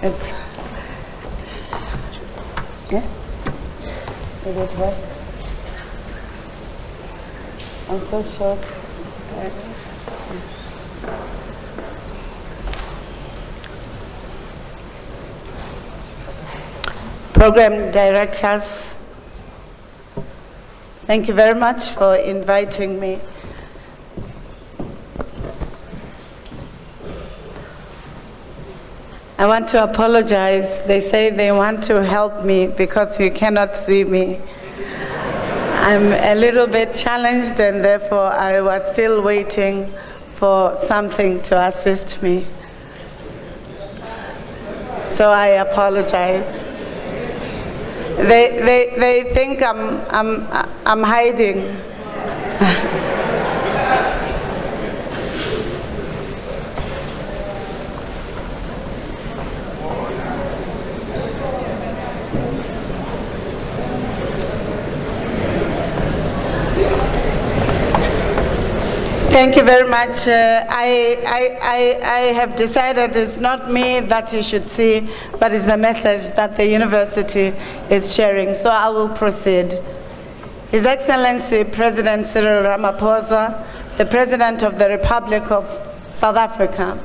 It's... Yeah? Did it work? I'm so short. Program directors, thank you very much for inviting me. I want to apologize. They say they want to help me because you cannot see me. I'm a little bit challenged, and therefore I was still waiting for something to assist me. So I apologize. They think I'm hiding. Thank you very much. I have decided it's not me that you should see, but it's the message that the university is sharing. So I will proceed. His Excellency President Cyril Ramaphosa, the President of the Republic of South Africa,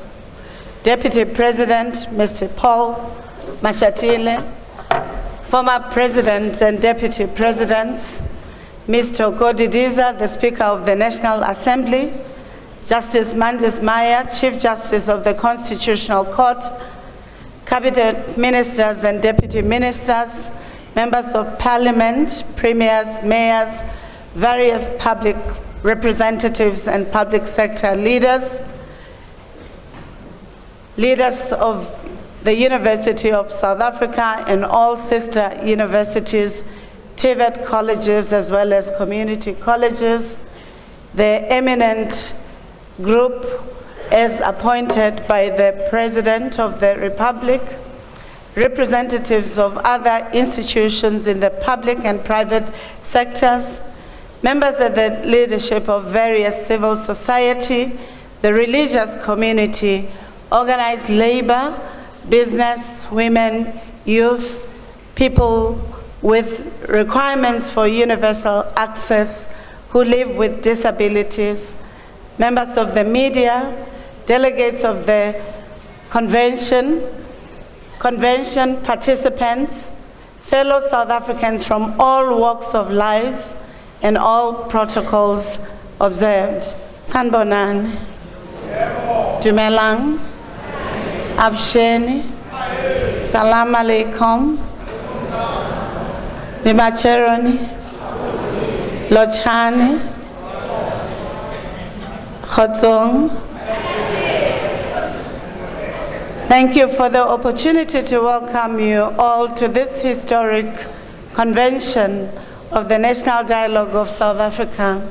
Deputy President Mr. Paul Mashatile, former President and Deputy Presidents, Mr. Godidiza, the Speaker of the National Assembly, Justice Mandis Maya, Chief Justice of the Constitutional Court, Cabinet Ministers and Deputy Ministers, Members of Parliament, Premiers, Mayors, various public representatives and public sector leaders, leaders of the University of South Africa and all sister universities, TVET colleges as well as community colleges, the eminent group as appointed by the President of the Republic, representatives of other institutions in the public and private sectors, members of the leadership of various civil society, the religious community, organized labor, business, women, youth, people with requirements for universal access who live with disabilities, members of the media, delegates of the convention participants, fellow South Africans from all walks of lives and all protocols observed. Sanbonan, Dumelang, Absheni, Salam Alaikum, Nimacheroni, Lochani, Khotsong. Thank you for the opportunity to welcome you all to this historic convention of the National Dialogue of South Africa.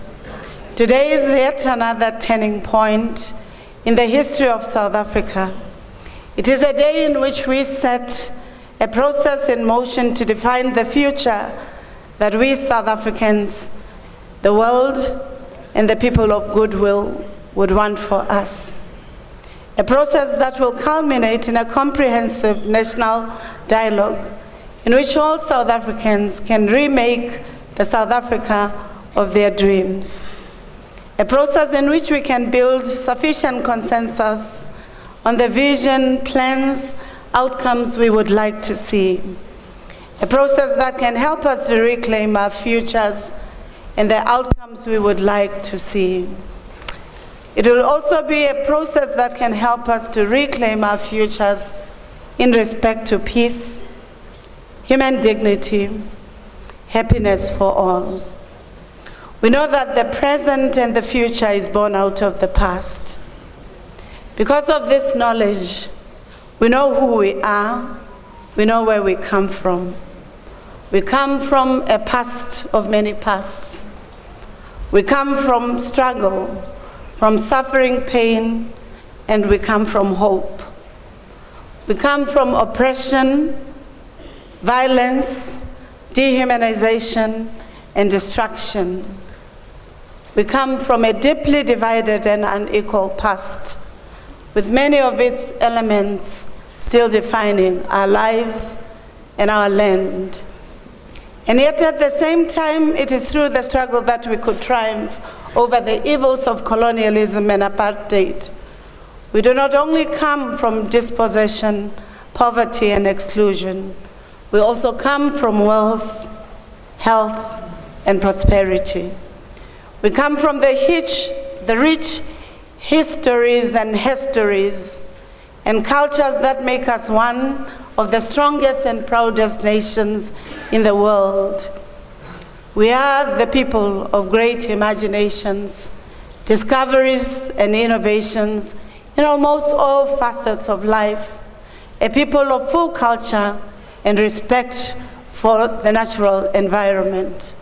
Today is yet another turning point in the history of South Africa. It is a day in which we set a process in motion to define the future that we South Africans, the world, and the people of goodwill would want for us. A process that will culminate in a comprehensive national dialogue in which all South Africans can remake the South Africa of their dreams. A process in which we can build sufficient consensus on the vision, plans, outcomes we would like to see. A process that can help us to reclaim our futures and the outcomes we would like to see. It will also be a process that can help us to reclaim our futures in respect to peace, human dignity, happiness for all. We know that the present and the future is born out of the past. Because of this knowledge, we know who we are, we know where we come from. We come from a past of many pasts. We come from struggle, from suffering, pain, and we come from hope. We come from oppression, violence, dehumanization, and destruction. We come from a deeply divided and unequal past, with many of its elements still defining our lives and our land. And yet at the same time, it is through the struggle that we could triumph over the evils of colonialism and apartheid. We do not only come from dispossession, poverty, and exclusion. We also come from wealth, health, and prosperity. We come from the rich histories and histories and cultures that make us one of the strongest and proudest nations in the world. We are the people of great imaginations, discoveries, and innovations in almost all facets of life, a people of full culture and respect for the natural environment.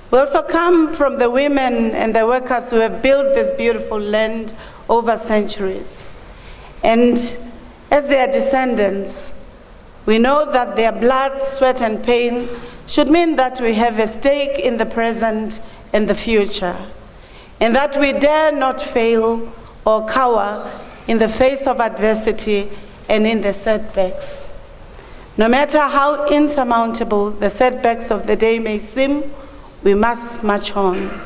We also come from the women and the workers who have built this beautiful land over centuries. And as their descendants, we know that their blood, sweat, and pain should mean that we have a stake in the present and the future, and that we dare not fail or cower in the face of adversity and in the setbacks. No matter how insurmountable the setbacks of the day may seem, we must march on.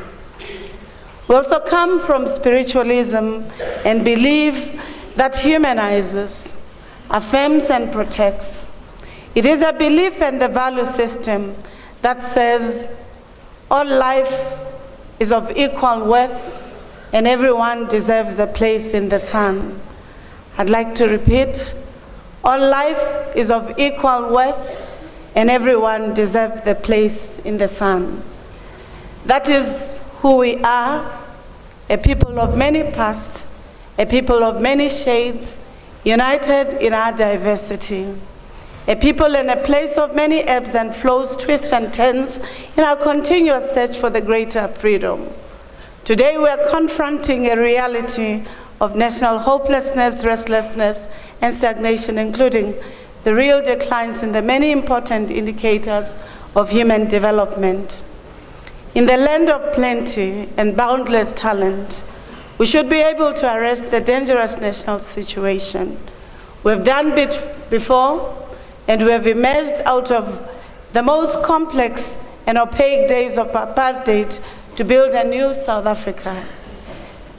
We also come from spiritualism and believe that humanizes, affirms, and protects. It is a belief and the value system that says all life is of equal worth and everyone deserves a place in the sun. I'd like to repeat, all life is of equal worth and everyone deserves the place in the sun. That is who we are, a people of many pasts, a people of many shades, united in our diversity. A people in a place of many ebbs and flows, twists and turns in our continuous search for the greater freedom. Today we are confronting a reality of national hopelessness, restlessness, and stagnation, including the real declines in the many important indicators of human development. In the land of plenty and boundless talent, we should be able to arrest the dangerous national situation. We have done it before, and we have emerged out of the most complex and opaque days of apartheid to build a new South Africa.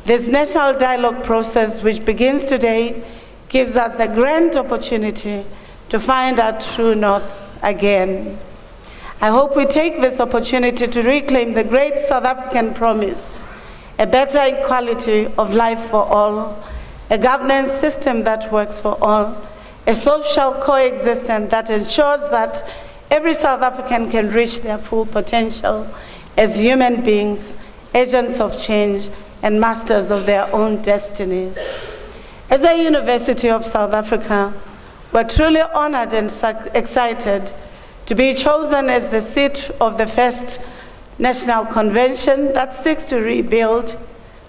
This national dialogue process, which begins today, gives us a grand opportunity to find our true north again. I hope we take this opportunity to reclaim the great South African promise, a better equality of life for all, a governance system that works for all, a social coexistence that ensures that every South African can reach their full potential as human beings, agents of change, and masters of their own destinies. As the University of South Africa, we're truly honored and excited to be chosen as the seat of the first national convention that seeks to rebuild,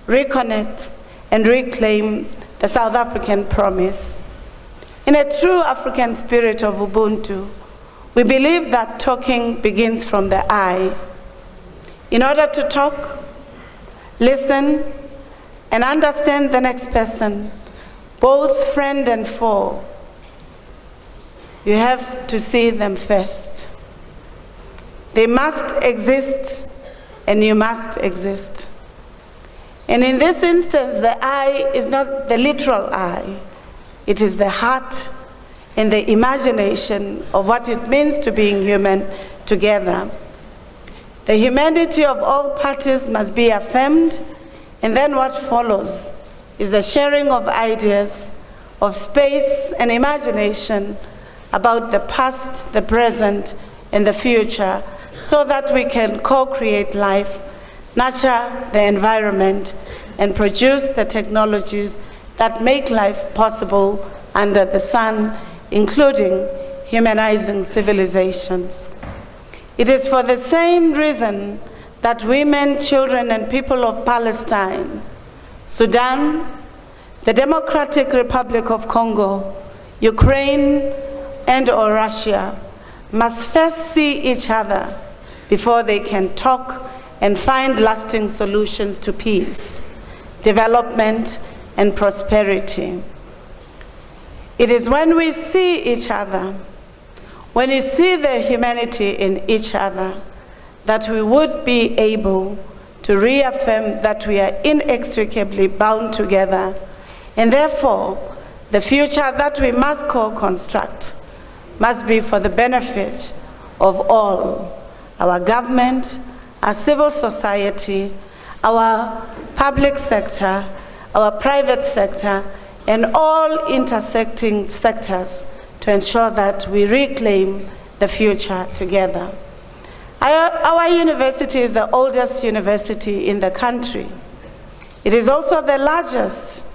reconnect, and reclaim the South African promise. In a true African spirit of Ubuntu, we believe that talking begins from the I. In order to talk, listen, and understand the next person, both friend and foe, you have to see them first. They must exist, and you must exist. And in this instance, the I is not the literal I. It is the heart and the imagination of what it means to being human together. The humanity of all parties must be affirmed, and then what follows is the sharing of ideas, of space and imagination about the past, the present, and the future, so that we can co-create life, nurture the environment, and produce the technologies that make life possible under the sun, including humanizing civilizations. It is for the same reason that women, children, and people of Palestine, Sudan, the Democratic Republic of Congo, Ukraine, and/or Russia must first see each other before they can talk and find lasting solutions to peace, development, and prosperity. It is when we see each other, when you see the humanity in each other, that we would be able to reaffirm that we are inextricably bound together, and therefore the future that we must co-construct must be for the benefit of all: our government, our civil society, our public sector, our private sector, and all intersecting sectors, to ensure that we reclaim the future together. Our university is the oldest university in the country. It is also the largest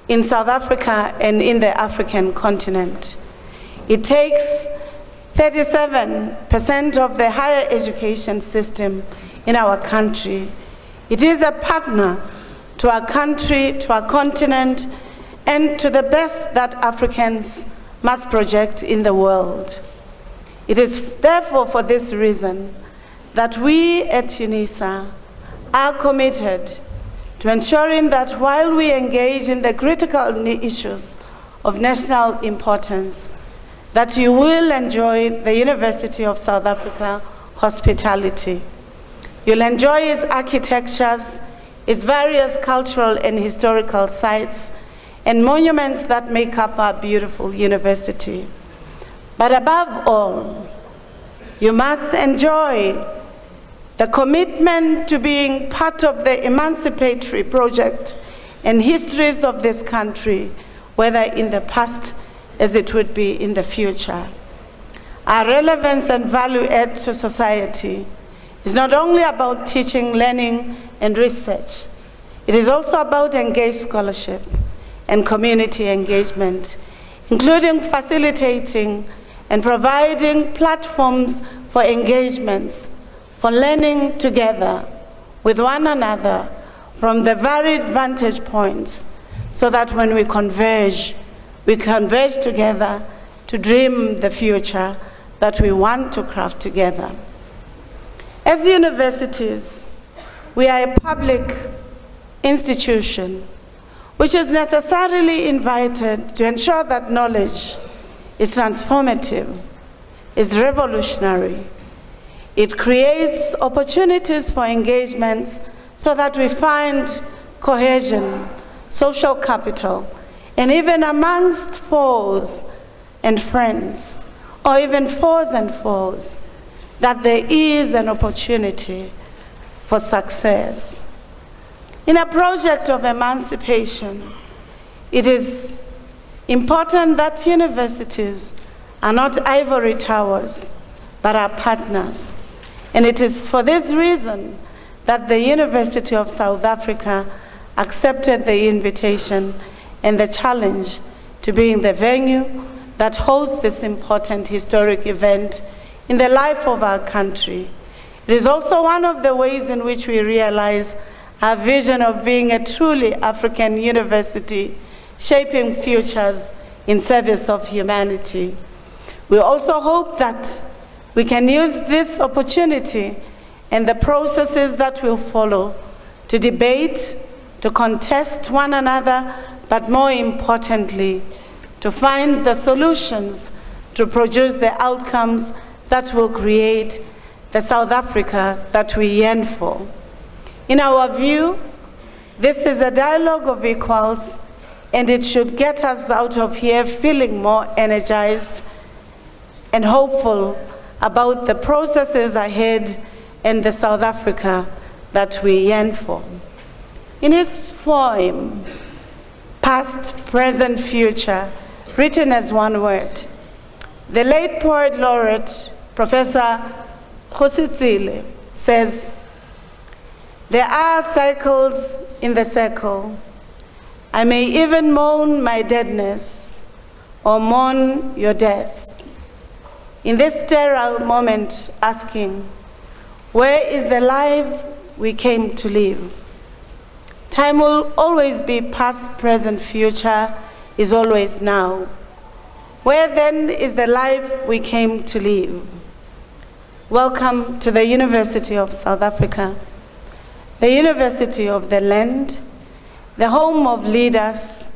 in South Africa and in the African continent. It takes 37% of the higher education system in our country. It is a partner to our country, to our continent, and to the best that Africans must project in the world. It is therefore for this reason that we at UNISA are committed to ensuring that while we engage in the critical issues of national importance, that you will enjoy the University of South Africa hospitality. You'll enjoy its architectures, its various cultural and historical sites, and monuments that make up our beautiful university. But above all, you must enjoy the commitment to being part of the emancipatory project and histories of this country, whether in the past as it would be in the future. Our relevance and value add to society is not only about teaching, learning, and research. It is also about engaged scholarship and community engagement, including facilitating and providing platforms for engagements, for learning together with one another from the varied vantage points, so that when we converge together to dream the future that we want to craft together. As universities, we are a public institution which is necessarily invited to ensure that knowledge is transformative, is revolutionary. It creates opportunities for engagements so that we find cohesion, social capital, and even amongst foes and friends, or even foes and foes, that there is an opportunity for success. In a project of emancipation, it is important that universities are not ivory towers, but are partners. And it is for this reason that the University of South Africa accepted the invitation and the challenge to being the venue that hosts this important historic event in the life of our country. It is also one of the ways in which we realize our vision of being a truly African university, shaping futures in service of humanity. We also hope that we can use this opportunity and the processes that will follow to debate, to contest one another, but more importantly, to find the solutions to produce the outcomes that will create the South Africa that we yearn for. In our view, this is a dialogue of equals, and it should get us out of here feeling more energized and hopeful about the processes ahead and the South Africa that we yearn for. In his poem, Past, Present, Future, written as one word, the late poet laureate, Professor Khositsile, says, "There are cycles in the circle. I may even mourn my deadness or mourn your death. In this sterile moment, asking, where is the life we came to live? Time will always be past, present, future is always now. Where then is the life we came to live?" Welcome to the University of South Africa, the University of the land, the home of leaders,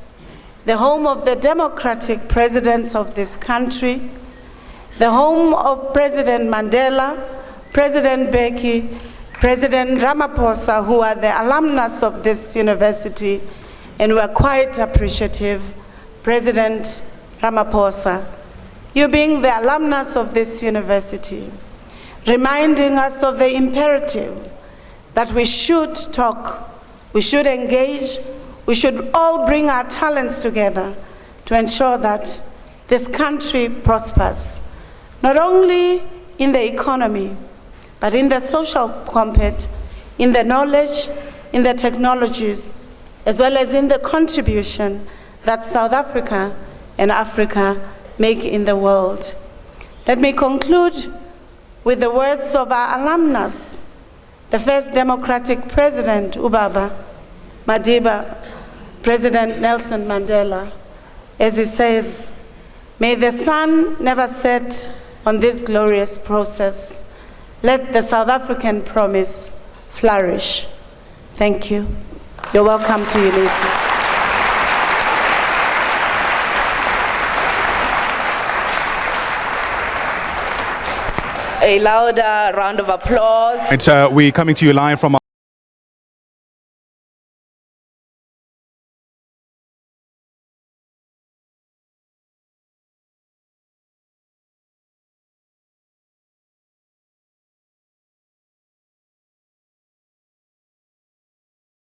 the home of the democratic presidents of this country, the home of President Mandela, President Beki, President Ramaphosa, who are the alumnus of this university, and we're quite appreciative. President Ramaphosa, you being the alumnus of this university, reminding us of the imperative that we should talk, we should engage, we should all bring our talents together to ensure that this country prospers, not only in the economy, but in the social compact, in the knowledge, in the technologies, as well as in the contribution that South Africa and Africa make in the world. Let me conclude with the words of our alumnus, the first democratic president, Ubaba Madiba, President Nelson Mandela, as he says, "May the sun never set on this glorious process. Let the South African promise flourish." Thank you. You're welcome to UNISA. A louder round of applause. We're coming to you live from